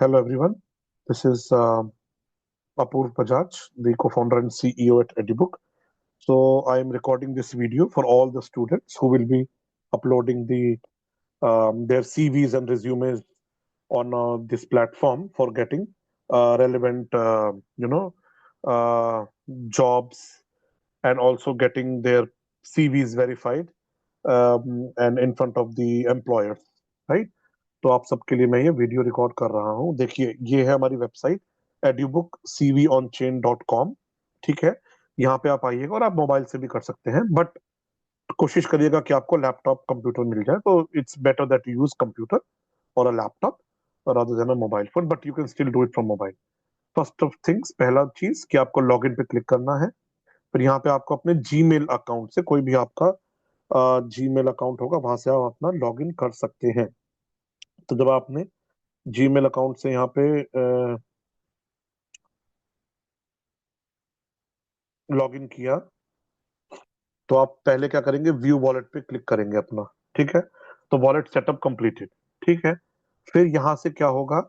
Hello everyone, this is Apurv Bajaj, the co-founder and CEO at Edibook. So I am recording this video for all the students who will be uploading their CVs and resumes on this platform for getting relevant, uh, jobs and also getting their CVs verified and in front of the employers, right? तो आप सबके लिए मैं ये video record कर रहा हूँ। देखिए, ये है हमारी वेबसाइट edubukcvonchain.com। ठीक है, यहाँ पे आप आइएगा और आप मोबाइल से भी कर सकते हैं, बट कोशिश करिएगा कि आपको लैपटॉप कंप्यूटर मिल जाए। तो it's better that you use computer or a laptop rather than a mobile phone, but you can still do it from mobile. First of things, पहला चीज कि आपको लॉगिन पे क्लिक करना है। फिर यहाँ पे आपको अपने जीमेल अकाउंट से, कोई भी आपका जीमेल अकाउंट होगा, वहां से आप अपना लॉगिन कर सकते हैं। तो जब आपने जीमेल अकाउंट से यहाँ पे लॉगिन किया तो आप पहले क्या करेंगे, व्यू वॉलेट पे क्लिक करेंगे अपना। ठीक है, तो वॉलेट सेटअप कंप्लीटेड। ठीक है, फिर यहाँ से क्या होगा,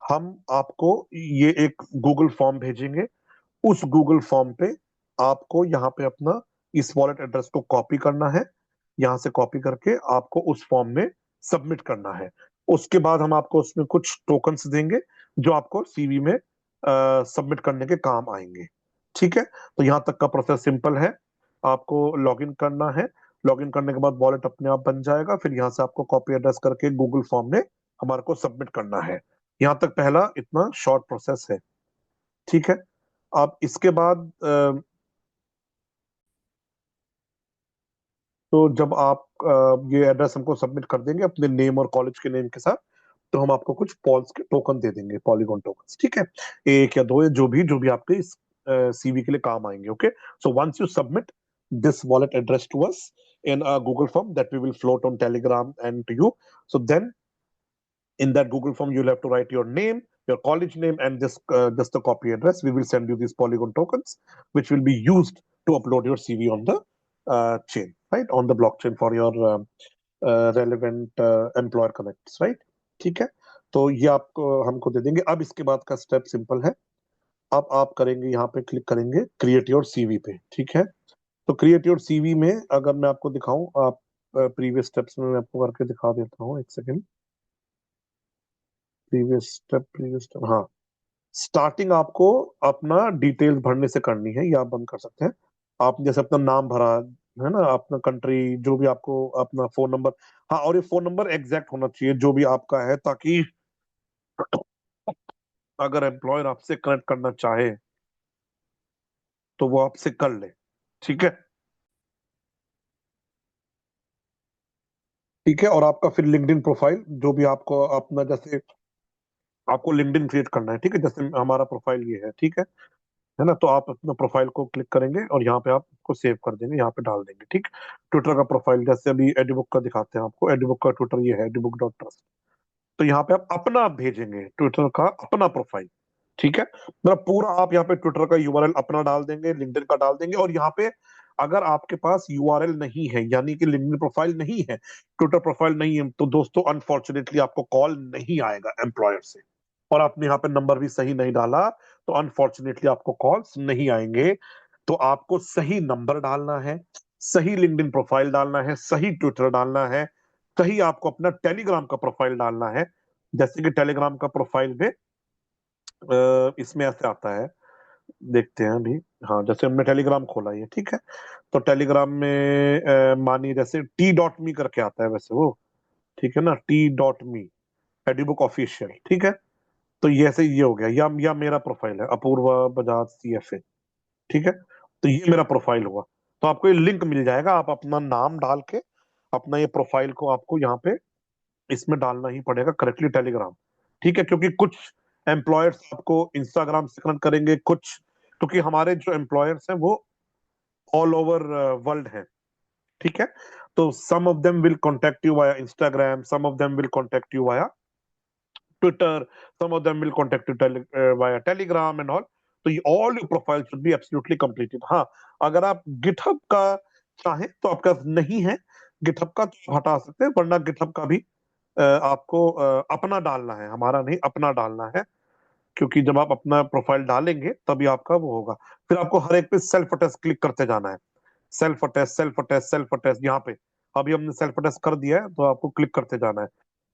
हम आपको ये एक गूगल फॉर्म भेजेंगे। उस गूगल फॉर्म पे आपको यहाँ पे अपना इस वॉलेट एड्रेस को कॉपी करना है। यहाँ से कॉपी करके आपको उस फॉर्म में सबमिट करना है। उसके बाद हम आपको उसमें कुछ टोकन्स देंगे जो आपको सीवी में सबमिट करने के काम आएंगे। ठीक है, तो यहाँ तक का प्रोसेस सिंपल है। आपको लॉगिन करना है, लॉगिन करने के बाद वॉलेट अपने आप बन जाएगा। फिर यहाँ से आपको कॉपी एड्रेस करके गूगल फॉर्म में हमारे को सबमिट करना है। यहाँ तक पहला इतना शॉर्ट प्रोसेस है। ठीक है, अब इसके बाद तो जब आप ये एड्रेस हमको सबमिट कर देंगे अपने नेम और कॉलेज के नेम के साथ, तो हम आपको कुछ पॉल्स के टोकन दे देंगे, पॉलीगॉन टोकन। ठीक है, एक या दो या जो भी आपके इस सीवी के लिए काम आएंगे। Okay, so once you submit this wallet address to us in a Google form that we will float on Telegram and to you. So then in that Google form, you'll have to write your name, your college name, and just a copy address. We will send you these Polygon tokens, which will be used to upload your CV on the chain, right? On the blockchain for your relevant employer connects, right? ठीक है, तो ये आपको हमको दे देंगे। अब इसके बाद का स्टेप सिंपल है। अब आप करेंगे, यहाँ पे क्लिक करेंगे क्रिएट योर सीवी पे। ठीक है, तो क्रिएट योर सीवी में अगर मैं आपको दिखाऊं, आप प्रीवियस स्टेप्स में मैं आपको करके दिखा देता हूँ। एक सेकेंड, प्रीवियस स्टेप, हाँ। स्टार्टिंग आपको अपना डिटेल्स भरने से करनी है, ये आप बंद कर सकते हैं। आप जैसे अपना नाम भरा है ना, अपना कंट्री, जो भी आपको, अपना फोन नंबर। हाँ, और ये फोन नंबर एग्जैक्ट होना चाहिए जो भी आपका है, ताकि अगर एम्प्लॉयर आपसे कनेक्ट करना चाहे तो वो आपसे कर ले। ठीक है, ठीक है, और आपका फिर लिंक्डइन प्रोफाइल, जो भी आपको अपना, जैसे आपको लिंक्डइन क्रिएट करना है। ठीक है, जैसे हमारा प्रोफाइल ये है ना, तो आप अपना प्रोफाइल को क्लिक करेंगे और यहाँ पे आप उसको सेव कर देंगे, यहाँ पे डाल देंगे। ठीक, ट्विटर का प्रोफाइल जैसे अभी एडीबुक का दिखाते हैं आपको, एडीबुक का ट्विटर ये है, एडीबुक.ट्रस्ट। तो यहाँ पे आप अपना भेजेंगे, ट्विटर का अपना प्रोफाइल। ठीक है, मतलब पूरा आप यहाँ पे ट्विटर का यूआरएल अपना डाल देंगे, लिंक्डइन का डाल देंगे, और यहाँ पे अगर आपके पास यूआरएल नहीं है, यानी कि लिंक्डइन प्रोफाइल नहीं है, ट्विटर प्रोफाइल नहीं है, तो दोस्तों अनफॉर्चुनेटली आपको कॉल नहीं आएगा एम्प्लॉयर से। और आपने यहाँ पे नंबर भी सही नहीं डाला, तो अनफॉर्चुनेटली आपको कॉल्स नहीं आएंगे। तो आपको सही नंबर डालना है, सही लिंक्डइन प्रोफाइल डालना है, सही ट्विटर डालना है, सही आपको अपना टेलीग्राम का प्रोफाइल डालना है। जैसे कि टेलीग्राम का प्रोफाइल में इसमें ऐसे आता है, देखते हैं अभी। हाँ, जैसे हमने टेलीग्राम खोला है, ठीक है, तो टेलीग्राम में मानिए जैसे T.me करके आता है वैसे वो। ठीक है ना, T.me, एडीबुक ऑफिशियल। ठीक है, तो ये ऐसे ये हो गया, या मेरा प्रोफाइल है अपूर्व बजाज CFA। ठीक है, तो ये मेरा प्रोफाइल हुआ। तो आपको ये लिंक मिल जाएगा, आप अपना नाम डाल के अपना ये प्रोफाइल को आपको यहाँ पे इसमें डालना ही पड़ेगा करेक्टली, टेलीग्राम। ठीक है, क्योंकि कुछ एम्प्लॉयर्स आपको इंस्टाग्राम से कनेक्ट करेंगे, कुछ, क्योंकि हमारे जो एम्प्लॉयर्स हैं वो ऑल ओवर वर्ल्ड हैं। ठीक है, तो some of them will contact you via Instagram, some of them will contact you via Twitter, some of them will contact you via telegram and all. तो ये all your profile should be absolutely completed। हाँ, अगर आप GitHub का चाहें तो आपका नहीं है गिटहब का, तो हटा सकते हैं, वरना गिटहब का भी आपको अपना डालना है, हमारा नहीं, अपना डालना है, क्योंकि जब आप अपना प्रोफाइल डालेंगे तभी आपका वो होगा। फिर आपको हर एक पे सेल्फ अटेस्ट क्लिक करते जाना है, self attest, self attest, self attest, यहाँ पे अभी हमने सेल्फ अटेस्ट कर दिया है, तो आपको क्लिक करते जाना है।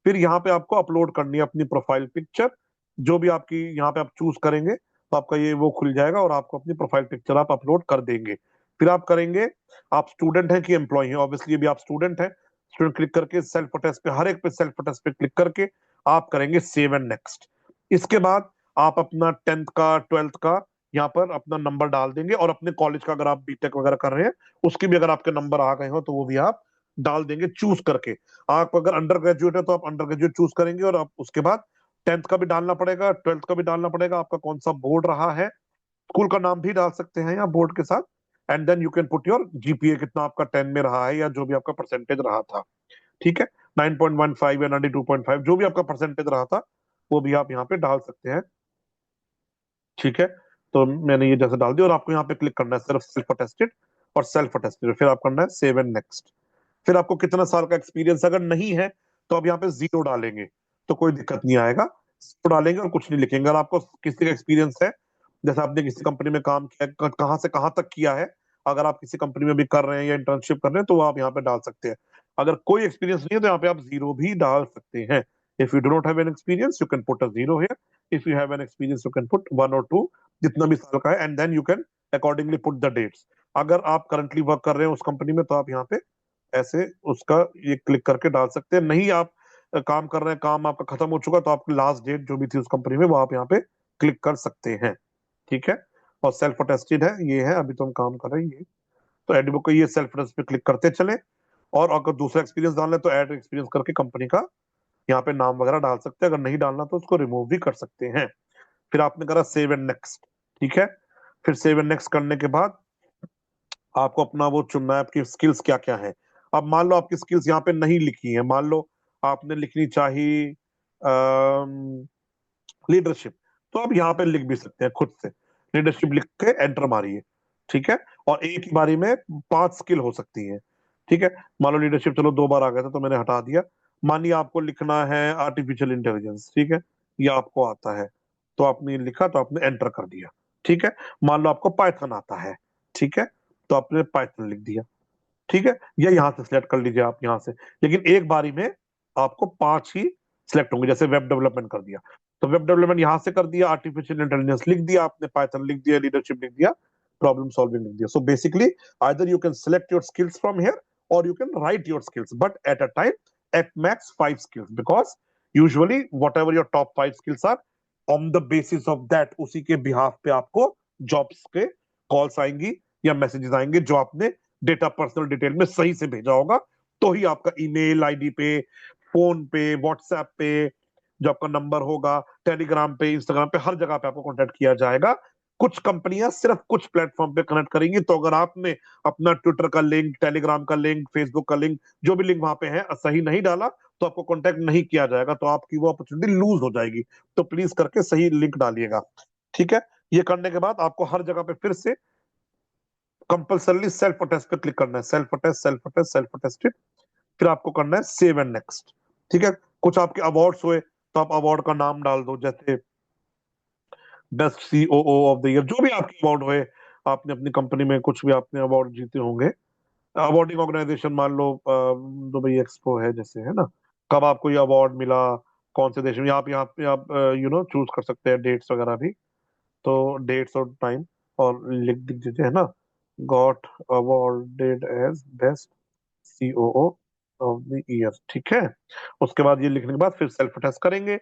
फिर यहाँ पे आपको अपलोड करनी है अपनी प्रोफाइल पिक्चर, जो भी आपकी यहाँ पे आप चूज करेंगे तो आपका ये वो खुल जाएगा और आपको अपनी प्रोफाइल पिक्चर आप अपलोड कर देंगे। फिर आप करेंगे, आप स्टूडेंट हैं कि एम्प्लॉय हैं, ऑब्वियसली भी आप स्टूडेंट हैं, स्टूडेंट क्लिक करके सेल्फ अटेस्ट पे, हर एक पे सेल्फ अटेस्ट पे क्लिक करके आप करेंगे सेव एंड नेक्स्ट। इसके बाद आप अपना 10th का 12th का यहाँ पर अपना नंबर डाल देंगे, और अपने कॉलेज का अगर आप बीटेक वगैरह कर रहे हैं उसके भी अगर आपके नंबर आ गए हो तो वो भी आप डाल देंगे चूज करके। आप अगर अंडर ग्रेजुएट है तो आप अंडर ग्रेजुएट चूज करेंगे, और आप उसके बाद 10th का भी डालना पड़ेगा, 12th का भी डालना पड़ेगा, आपका कौन सा बोर्ड रहा है, स्कूल का नाम भी डाल सकते हैं या बोर्ड के साथ। And then you can put your GPA, कितना आपका 10 में रहा है या जो भी आपका परसेंटेज रहा था, ठीक है, 9.15 या 92.5 जो भी आपका परसेंटेज रहा था वो भी आप यहाँ पे डाल सकते हैं, ठीक है। तो मैंने ये जैसे डाल दिया, और आपको यहाँ पे क्लिक करना है सिर्फ सेल्फ अटेस्टेड और सेल्फ अटेस्टेड, फिर आप करना है सेव एंड नेक्स्ट। फिर आपको कितना साल का एक्सपीरियंस अगर नहीं है तो आप यहाँ पे जीरो डालेंगे, तो कोई दिक्कत नहीं आएगा, जीरो डालेंगे और कुछ नहीं लिखेंगे। अगर आपको किसी का एक्सपीरियंस है, जैसे आपने किसी कंपनी में काम किया, कहाँ से कहाँ तक किया है, अगर आप किसी कंपनी में भी कर रहे हैं या इंटर्नशिप कर रहे हैं तो वो आप यहाँ पे डाल सकते हैं। अगर कोई एक्सपीरियंस नहीं है तो यहाँ पे आप जीरो भी डाल सकते हैं। If you do not have an experience you can put a zero here, if you have an experience you can put 1 और 2, जितना भी साल का है, and then you can accordingly put the dates. अगर आप करंटली वर्क कर रहे हैं उस कंपनी में तो आप यहाँ पे ऐसे उसका ये क्लिक करके डाल सकते हैं। नहीं आप काम कर रहे हैं, काम आपका खत्म हो चुका, तो आपकी लास्ट डेट जो भी थी उस कंपनी में वो आप यहाँ पे क्लिक कर सकते हैं, ठीक है। और सेल्फ अटेस्टेड है, ये है, अभी तो हम काम कर रहे हैं ये, तो एडबुक को ये सेल्फ अटेस्ट पे क्लिक करते चले। और अगर दूसरा एक्सपीरियंस डालना है तो ऐड एक्सपीरियंस करके कंपनी का यहाँ पे नाम वगैरह डाल सकते हैं, अगर नहीं डालना तो उसको रिमूव भी कर सकते हैं। फिर आपने करा सेव एंड नेक्स्ट, ठीक है। फिर सेव एंड नेक्स्ट करने के बाद आपको अपना वो चुनना है, आपकी स्किल्स क्या क्या है। अब मान लो आपकी स्किल्स यहाँ पे नहीं लिखी है, मान लो आपने लिखनी चाहिए लीडरशिप, तो आप यहाँ पे लिख भी सकते हैं खुद से, लीडरशिप लिख के एंटर मारिए, ठीक है। और एक ही बारी में 5 स्किल हो सकती है, ठीक है। मान लो लीडरशिप चलो 2 बार आ गया था तो मैंने हटा दिया। मानिए आपको लिखना है आर्टिफिशियल इंटेलिजेंस, ठीक है, ये आपको आता है, तो आपने लिखा तो आपने एंटर कर दिया, ठीक है। मान लो आपको पाइथन आता है, ठीक है, तो आपने पाइथन लिख दिया, ठीक है। या यहाँ से सिलेक्ट कर लीजिए आप यहाँ से, लेकिन एक बारी में आपको 5 ही सिलेक्ट होंगे। जैसे वेब डेवलपमेंट कर दिया तो वेब डेवलपमेंट यहाँ से कर दिया, आर्टिफिशियल इंटेलिजेंस लिख दिया आपने, पाइथन लिख दिया, लीडरशिप लिख दिया, प्रॉब्लम सॉल्विंग लिख दिया। So basically either you can select your skills from here or you can write your skills, but at a time at max 5 skills, because usually whatever your top 5 skills are, on the basis of that उसी के behalf पे आपको jobs के calls आएंगी या messages आएंगे जो आपने डेटा पर्सनल डिटेल में सही से भेजा होगा, तो ही आपका ईमेल आईडी पे, फोन पे, व्हाट्सएप पे, जो आपका नंबर होगा, टेलीग्राम पे, इंस्टाग्राम पे, हर जगह पे आपको कांटेक्ट किया जाएगा। कुछ कंपनियां सिर्फ कुछ प्लेटफॉर्म पे कनेक्ट करेंगी, तो अगर आपने अपना ट्विटर का लिंक, टेलीग्राम का लिंक, फेसबुक का लिंक, जो भी लिंक वहां पे है सही नहीं डाला तो आपको कांटेक्ट नहीं किया जाएगा, तो आपकी वो अपॉर्चुनिटी लूज हो जाएगी। तो प्लीज करके सही लिंक डालिएगा, ठीक है। ये करने के बाद आपको हर जगह पे फिर से कंपल्सरली सेल्फ अटेस्ट पे क्लिक करना है, self attest, self attest, self attested. फिर आपको करना है सेव एंड नेक्स्ट, ठीक है। कुछ आपके अवार्ड्स हुए तो आप अवार्ड का नाम डाल दो, जैसे best COO of the year, जो भी आपके अवार्ड हुए, आपने अपनी कंपनी में कुछ भी आपने अवार्ड जीते होंगे, अवार्डिंग ऑर्गेनाइजेशन मान लो दुबई एक्सपो है जैसे, है ना, कब आपको ये अवार्ड मिला, कौन से देश में, यहाँ पे आप यू नो चूज कर सकते हैं डेट्स वगैरह भी, तो डेट्स और टाइम और लिख दिख दीजिए, है ना, got awarded as best COO of the year, ठीक है। उसके बाद ये लिखने के बाद फिर सेल्फ अटेस्ट करेंगे,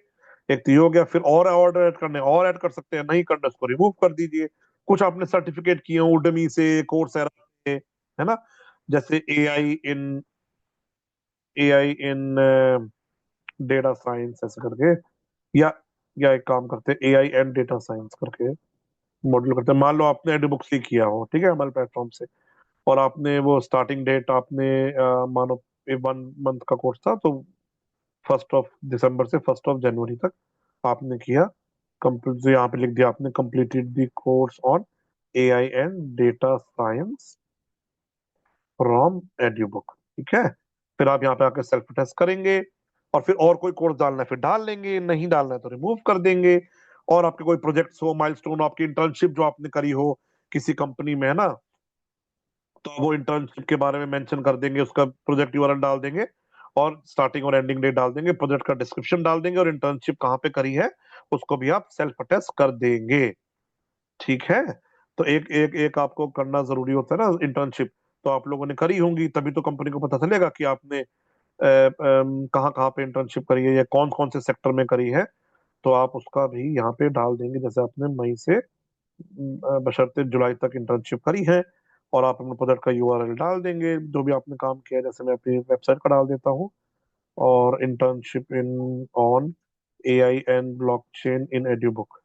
एक तो ये हो गया। फिर और अवार्ड ऐड करने और ऐड कर सकते हैं, नहीं करना उसको रिमूव कर दीजिए। कुछ आपने सर्टिफिकेट किए हो उडमी से, कोर्सेरा से, है ना, जैसे ए आई इन डेटा साइंस ऐसे करके, या एक काम करते हैं ए आई एंड डेटा साइंस करके मॉड्यूल करते हैं। मान लो आपने एडुबुक से किया हो, ठीक है, हमारे प्लेटफॉर्म से, और आपने वो स्टार्टिंग डेट आपने मानो 1 मंथ का कोर्स था, तो 1 दिसंबर से 1 जनवरी तक आपने किया कंप्लीट, यहाँ पे लिख दिया आपने completed the course on A I and data science from Edubook, ठीक है। फिर आप यहाँ पे आके सेल्फ टेस्ट करेंगे, और फिर और कोई कोर्स डालना है फिर डाल लेंगे, नहीं डालना है तो रिमूव कर देंगे। और आपके कोई प्रोजेक्ट्स हो, माइलस्टोन, आपकी इंटर्नशिप जो आपने करी हो किसी कंपनी में, है ना, तो वो इंटर्नशिप के बारे में मेंशन कर देंगे, उसका प्रोजेक्ट यूआरएल डाल देंगे और स्टार्टिंग और एंडिंग डेट डाल देंगे, प्रोजेक्ट का डिस्क्रिप्शन डाल देंगे और इंटर्नशिप कहाँ पे करी है उसको भी आप सेल्फ अटेस्ट कर देंगे। ठीक है। तो एक एक एक आपको करना जरूरी होता है ना इंटर्नशिप। तो आप लोगों ने करी होंगी तभी तो कंपनी को पता चलेगा कि आपने कहाँ कहाँ पे इंटर्नशिप करी है या कौन कौन से सेक्टर में करी है। तो आप उसका भी यहाँ पे डाल देंगे, जैसे आपने मई से बशर्ते जुलाई तक इंटर्नशिप करी है। और आप अपने प्रोजेक्ट का यूआरएल डाल देंगे जो भी आपने काम किया है, जैसे मैं अपनी वेबसाइट का डाल देता हूँ, और internship in on AI and blockchain in Edubook,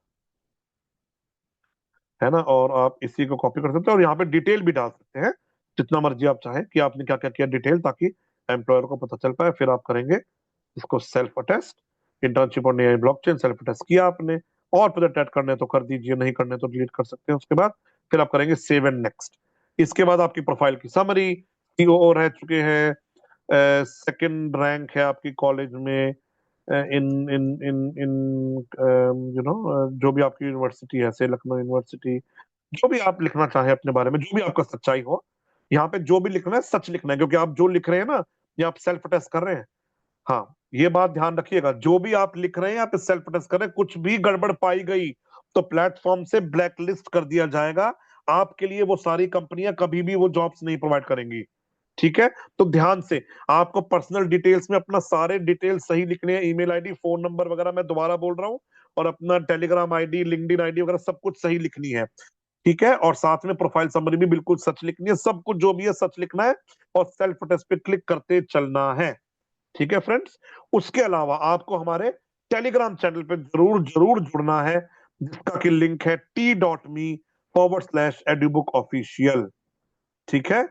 है ना। और आप इसी को कॉपी कर सकते हैं और यहाँ पे डिटेल भी डाल सकते हैं जितना मर्जी आप चाहें कि आपने क्या क्या किया डिटेल, ताकि एम्प्लॉयर को पता चल पाए। फिर आप करेंगे इसको सेल्फ अटेस्ट, इंटर्नशिप और नई ब्लॉकचेन सेल्फ अटेस्ट किया आपने, और प्रोजेक्ट ऐड करने हैं तो कर दीजिए, नहीं करने तो डिलीट कर सकते हैं उसके बाद। फिर आप करेंगे सेव एंड नेक्स्ट। इसके बाद आपकी प्रोफाइल की समरी, सीओओ रह चुके हैं, सेकंड रैंक है आपकी कॉलेज में, इन इन इन इन यू नो जो भी आपकी यूनिवर्सिटी है, से लखनऊ यूनिवर्सिटी, जो भी आप लिखना चाहें अपने बारे में, जो भी आपका सच्चाई हो, यहाँ पे जो भी लिखना है सच लिखना है, क्योंकि आप जो लिख रहे हैं ना, ये आप सेल्फ अटेस्ट कर रहे हैं। हाँ, ये बात ध्यान रखिएगा, जो भी आप लिख रहे हैं आप सेल्फ अटेस्ट कर रहे हैं, कुछ भी गड़बड़ पाई गई तो प्लेटफॉर्म से ब्लैक लिस्ट कर दिया जाएगा। आपके लिए वो सारी कंपनियां कभी भी वो जॉब्स नहीं प्रोवाइड करेंगी। ठीक है। तो ध्यान से आपको पर्सनल डिटेल्स में अपना सारे डिटेल्स सही लिखने हैं, ईमेल आईडी, फोन नंबर वगैरह, मैं दोबारा बोल रहा हूँ, और अपना टेलीग्राम आईडी, लिंक्डइन आईडी वगैरह सब कुछ सही लिखनी है। ठीक है। और साथ में प्रोफाइल समरी भी बिल्कुल सच लिखनी है, सब कुछ जो भी है सच लिखना है, और सेल्फ अटेस्ट पे क्लिक करते चलना है। ठीक है फ्रेंड्स। उसके अलावा आपको हमारे टेलीग्राम चैनल पे जरूर जरूर जुड़ना है, जिसका कि लिंक है t.me/edubook ऑफिशियल। ठीक है।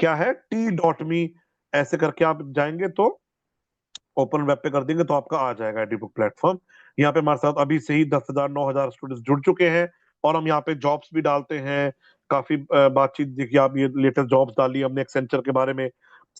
क्या है? t.me, ऐसे करके आप जाएंगे तो ओपन वेब पे कर देंगे तो आपका आ जाएगा एडीबुक प्लेटफॉर्म। यहाँ पे हमारे साथ अभी से ही 10,000 9,000 स्टूडेंट्स जुड़ चुके हैं, और हम यहाँ पे जॉब्स भी डालते हैं। काफी बातचीत देखिए, आप ये लेटेस्ट जॉब्स डाली हमने एक्सेंचर के बारे में,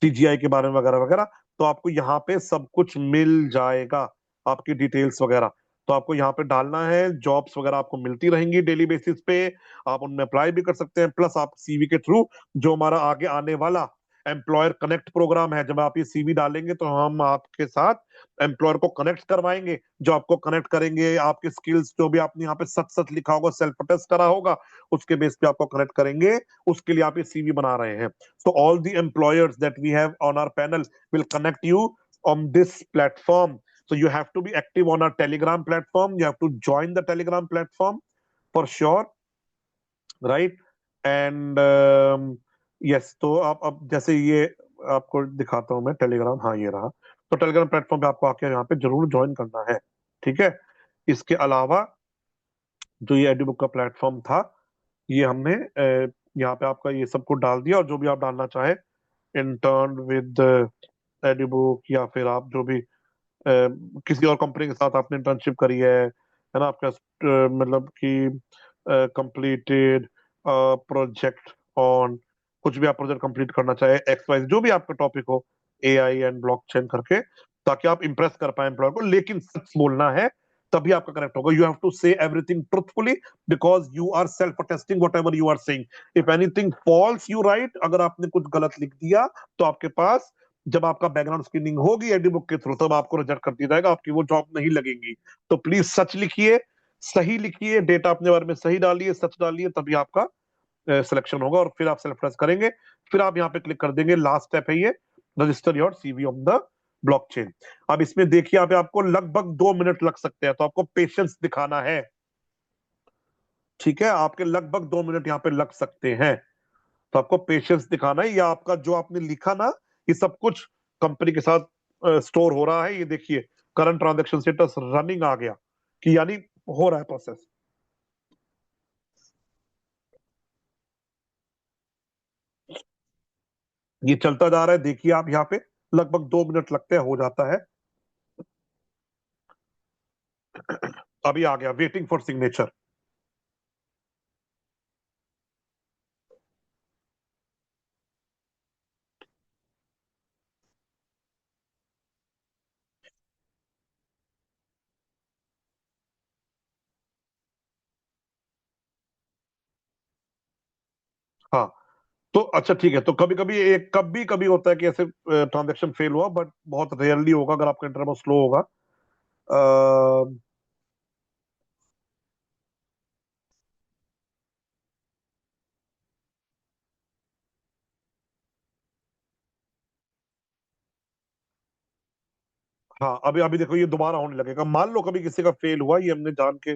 सीजीआई के बारे में वगैरह वगैरह। तो आपको यहाँ पे सब कुछ मिल जाएगा, आपकी डिटेल्स वगैरह। तो आपको यहाँ पे डालना है, जॉब्स वगैरह आपको मिलती रहेंगी डेली बेसिस पे, आप उनमें अप्लाई भी कर सकते हैं। प्लस आप सीवी के थ्रू, जो हमारा आगे आने वाला एम्प्लॉयर कनेक्ट प्रोग्राम है, जब आप ये सीवी डालेंगे तो हम आपके साथ एम्प्लॉयर को कनेक्ट करवाएंगे, जो आपको कनेक्ट करेंगे, आपके स्किल्स जो भी आपने यहाँ पे सच सच लिखा होगा, सेल्फ टेस्ट करा होगा, उसके बेस पे आपको कनेक्ट करेंगे। उसके लिए आप ये सीवी बना रहे हैं। So all the employers that we have on our panel will connect you on this platform. So you have to be active on our Telegram platform. You have to join the Telegram platform for sure, right? And yes, तो आप अब जैसे ये आपको दिखाता हूँ मैं Telegram, हाँ ये रहा। तो टेलीग्राम प्लेटफॉर्म पे आपको आके यहाँ पे जरूर ज्वाइन करना है। ठीक है। इसके अलावा जो ये एडुबुक का प्लेटफॉर्म था, ये हमने यहाँ पे आपका ये सब कुछ डाल दिया, और जो भी आप डालना चाहे, इंटर्न विद एडुबुक, या फिर आप जो भी किसी और कंपनी के साथ आपने इंटर्नशिप करी है ना, आपका मतलब कि कंप्लीटेड प्रोजेक्ट ऑन, कुछ भी आप प्रोजेक्ट कंप्लीट करना चाहे, एक्स वाई जो भी आपका टॉपिक हो, एआई एंड ब्लॉकचेन करके, ताकि आप इंप्रेस कर पाए एम्प्लॉयर को। लेकिन सच बोलना है, तभी आपका कनेक्ट होगा। You have to say everything truthfully, because you are self attesting whatever you are saying. If anything false you write, अगर आपने कुछ गलत लिख दिया तो आपके पास, जब आपका बैकग्राउंड स्क्रीनिंग होगी एडीबुक के थ्रू, तब आपको रिजेक्ट कर दिया जाएगा, आपकी वो जॉब नहीं लगेगी। तो प्लीज सच लिखिए, सही लिखिए, डेटा अपने बारे में सही डालिए, सच डालिए, तभी आपका सिलेक्शन होगा। और फिर आप सेल्फ टेस्ट करेंगे, फिर आप यहाँ पे क्लिक कर देंगे, लास्ट स्टेप है ये, register your CV on the blockchain. अब इसमें देखिए, यहाँ पे आपको लगभग 2 मिनट लग सकते हैं, तो आपको पेशेंस दिखाना है। ठीक है। आपके लगभग 2 मिनट यहाँ पे लग सकते हैं, तो आपको पेशेंस दिखाना है। या आपका जो आपने लिखा ना, ये सब कुछ कंपनी के साथ स्टोर हो रहा है। ये देखिए, करंट ट्रांजैक्शन स्टेटस रनिंग आ गया, कि यानी हो रहा है प्रोसेस। ये चलता जा रहा है, देखिए आप यहाँ पे लगभग 2 मिनट लगते हैं, हो जाता है। अभी आ गया, वेटिंग फॉर सिग्नेचर। हाँ, तो अच्छा ठीक है, तो कभी कभी एक कभी कभी होता है कि ऐसे ट्रांजेक्शन फेल हुआ, बट बहुत रेयरली होगा अगर आपका इंटरनेट स्लो होगा। अ, हाँ, अभी अभी देखो ये दोबारा होने लगेगा। मान लो कभी किसी का फेल हुआ, ये हमने जान के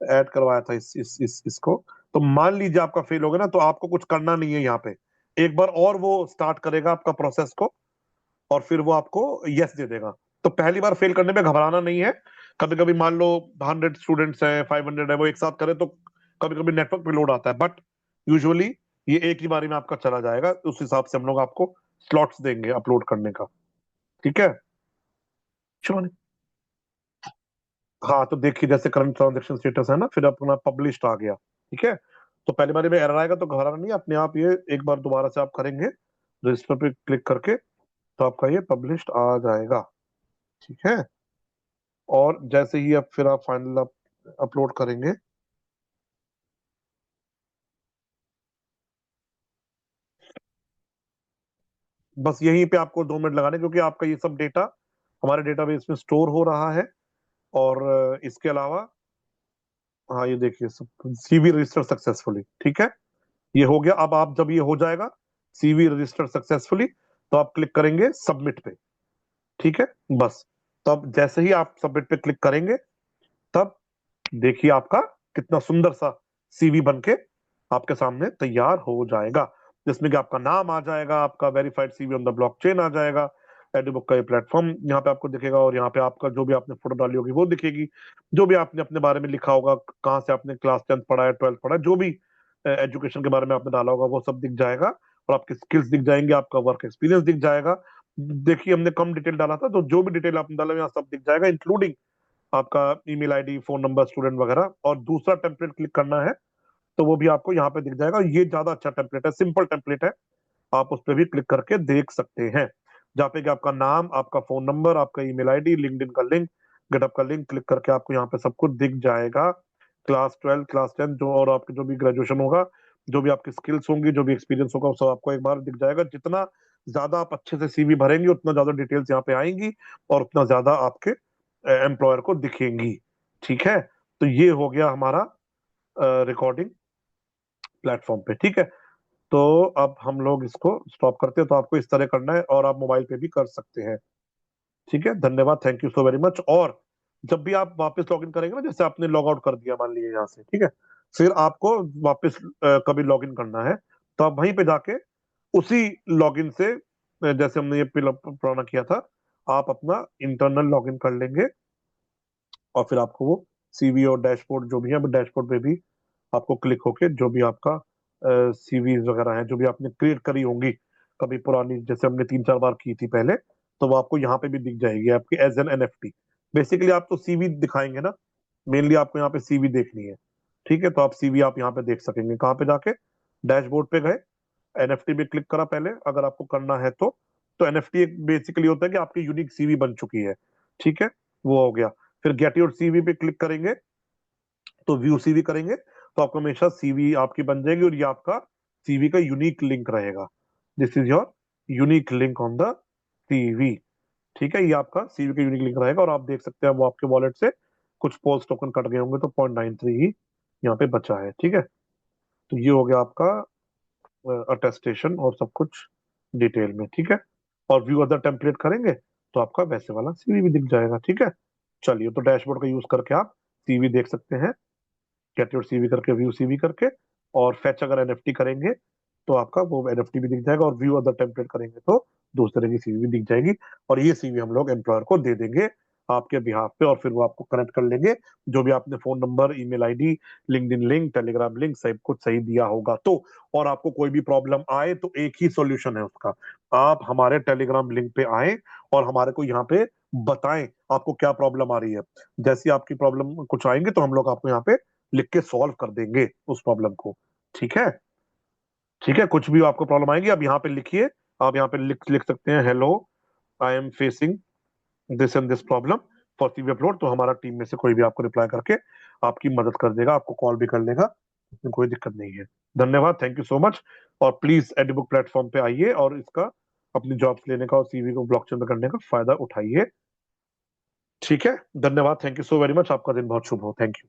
ऐड करवाया था इसको। तो मान लीजिए आपका फेल हो गया ना, तो आपको कुछ करना नहीं है यहाँ पे। एक बार और वो स्टार्ट करेगा आपका प्रोसेस को, और फिर वो आपको यस दे देगा। तो पहली बार फेल करने में घबराना नहीं है। कभी कभी मान लो 100 स्टूडेंट्स हैं, 500 है, वो एक साथ करे तो कभी कभी नेटवर्क पे लोड आता है, बट यूजुअली ये एक ही बारी में आपका चला जाएगा। उस हिसाब से हम लोग आपको स्लॉट्स देंगे अपलोड करने का। ठीक है। चलो। हाँ, तो देखिए जैसे करंट ट्रांजेक्शन स्टेटस है ना, फिर अपना पब्लिश्ड आ गया। ठीक है। तो पहली बार में एरर आएगा तो घबराना नहीं, अपने आप ये एक बार दोबारा से आप करेंगे रजिस्टर पे क्लिक करके, तो आपका ये पब्लिश्ड आ जाएगा। ठीक है। और जैसे ही अब फिर आप फाइनल अपलोड करेंगे, बस यहीं पे आपको 2 मिनट लगाने, क्योंकि आपका ये सब डेटा हमारे डेटाबेस में स्टोर हो रहा है। और इसके अलावा, हाँ ये देखिए सब सीवी रजिस्टर सक्सेसफुली। ठीक है। ये हो गया। अब आप जब ये हो जाएगा सीवी रजिस्टर सक्सेसफुली, तो आप क्लिक करेंगे सबमिट पे। ठीक है। बस। तब जैसे ही आप सबमिट पे क्लिक करेंगे, तब देखिए आपका कितना सुंदर सा सीवी बनके आपके सामने तैयार हो जाएगा, जिसमें कि आपका नाम आ जाएगा, आपका verified CV on the blockchain आ जाएगा, एडुबुक का ये प्लेटफॉर्म यहाँ पे आपको दिखेगा, और यहाँ पे आपका जो भी आपने फोटो डाली होगी वो दिखेगी। जो भी आपने अपने बारे में लिखा होगा, कहाँ से आपने क्लास 10th पढ़ा है, 12th पढ़ा है, जो भी एजुकेशन के बारे में आपने डाला होगा वो सब दिख जाएगा। और आपकी स्किल्स दिख जाएंगे, आपका वर्क एक्सपीरियंस दिख जाएगा। देखिए हमने कम डिटेल डाला था, तो जो भी डिटेल आपने डाला यहाँ सब दिख जाएगा, इंक्लूडिंग आपका email ID, phone number, student वगैरह। और दूसरा टेम्पलेट क्लिक करना है तो वो भी आपको यहाँ पे दिख जाएगा। ये ज्यादा अच्छा टेम्पलेट है, सिंपल टेम्पलेट है, आप उस पर भी क्लिक करके देख सकते हैं। जहाँ पे कि आपका नाम, आपका फोन नंबर, आपका ईमेल आईडी, लिंक्डइन का लिंक, गेटअप का लिंक क्लिक करके आपको यहाँ पे सब कुछ दिख जाएगा। क्लास 12, क्लास 10 जो, और आपकी जो भी ग्रेजुएशन होगा, जो भी आपकी स्किल्स होंगी, जो भी एक्सपीरियंस होगा, वो सब आपको एक बार दिख जाएगा। जितना ज्यादा आप अच्छे से सीवी भरेंगे, उतना ज्यादा डिटेल्स यहाँ पे आएंगी, और उतना ज्यादा आपके एम्प्लॉयर को दिखेंगी। ठीक है। तो ये हो गया हमारा रिकॉर्डिंग प्लेटफॉर्म पे। ठीक है। तो अब हम लोग इसको स्टॉप करते हैं। तो आपको इस तरह करना है, और आप मोबाइल पे भी कर सकते हैं। ठीक है। धन्यवाद, thank you so very much. और जब भी आप वापस लॉगिन करेंगे ना, जैसे आपने लॉग आउट कर दिया मान लीजिए यहाँ से, ठीक है, फिर आपको वापस कभी लॉगिन करना है, तो आप वहीं पे जाके उसी लॉगिन से, जैसे हमने ये पुराना किया था, आप अपना इंटरनल लॉगिन कर लेंगे। और फिर आपको वो सीवी और डैशबोर्ड जो भी है, डैशबोर्ड पे भी आपको क्लिक होके जो भी आपका सीवीज वगैरह है, जो भी आपने क्रिएट करी होंगी कभी पुरानी, जैसे हमने 3-4 बार की थी पहले, तो वो आपको यहाँ पे भी दिख जाएगी आपकी एज एन एनएफटी। बेसिकली आप तो सीवी दिखाएंगे ना, मेनली आपको यहाँ पे सीवी देखनी है। ठीक है। तो आप सीवी आप यहाँ पे देख सकेंगे, कहाँ पे जाके, डैशबोर्ड पे गए, एनएफटी पे क्लिक करा पहले अगर आपको करना है तो एनएफटी एक बेसिकली होता है कि आपकी यूनिक सीवी बन चुकी है। ठीक है। वो हो गया। फिर गेट योर सीवी पे क्लिक करेंगे, तो व्यू सीवी करेंगे, तो आपको हमेशा सीवी आपकी बन जाएगी, और ये आपका सीवी का यूनिक लिंक रहेगा। This is your unique link on the CV. ठीक है। ये आपका सीवी का यूनिक लिंक रहेगा, और आप देख सकते हैं वो आपके वॉलेट से कुछ पोस्ट टोकन कट गए होंगे, तो 0.93 ही यहाँ पे बचा है। ठीक है। तो ये हो गया आपका अटेस्टेशन और सब कुछ डिटेल में। ठीक है। और व्यू अदर टेम्पलेट करेंगे, तो आपका वैसे वाला सीवी भी दिख जाएगा। ठीक है। चलिए, तो डैशबोर्ड का यूज करके आप सीवी देख सकते हैं, गेट योर सीवी करके, व्यू सीवी करके, और फैच अगर एनएफटी करेंगे तो आपका वो एनएफटी भी दिख जाएगा, और व्यू अदर टेम्पलेट करेंगे तो दूसरे की सीवी भी दिख जाएगी। और ये सीवी हम लोग एम्प्लॉयर को दे देंगे आपके बिहाफ पे, और फिर वो आपको कनेक्ट कर लेंगे, जो भी आपने phone number, email ID, LinkedIn link, Telegram link सब कुछ सही दिया होगा तो। और आपको कोई भी प्रॉब्लम आए तो एक ही सॉल्यूशन है उसका, आप हमारे टेलीग्राम लिंक पे आए और हमारे को यहाँ पे बताएं आपको क्या प्रॉब्लम आ रही है। जैसी आपकी प्रॉब्लम कुछ आएंगे तो हम लोग आपको यहाँ पे लिख के सॉल्व कर देंगे उस प्रॉब्लम को। ठीक है। ठीक है। कुछ भी आपको प्रॉब्लम आएगी आप यहाँ पे लिखिए। आप यहाँ पे लिख लिख सकते हैं, hello, I am facing this and this problem for CV upload, तो हमारा टीम में से कोई भी आपको रिप्लाई करके आपकी मदद कर देगा, आपको कॉल भी कर लेगा, इसमें कोई दिक्कत नहीं है। धन्यवाद, थैंक यू सो मच। और प्लीज एडीबुक प्लेटफॉर्म पे आइए और इसका अपनी जॉब्स लेने का और सीवी को ब्लॉकचेन में करने का फायदा उठाइए। ठीक है, धन्यवाद, thank you so very much. आपका दिन बहुत शुभ हो, थैंक यू।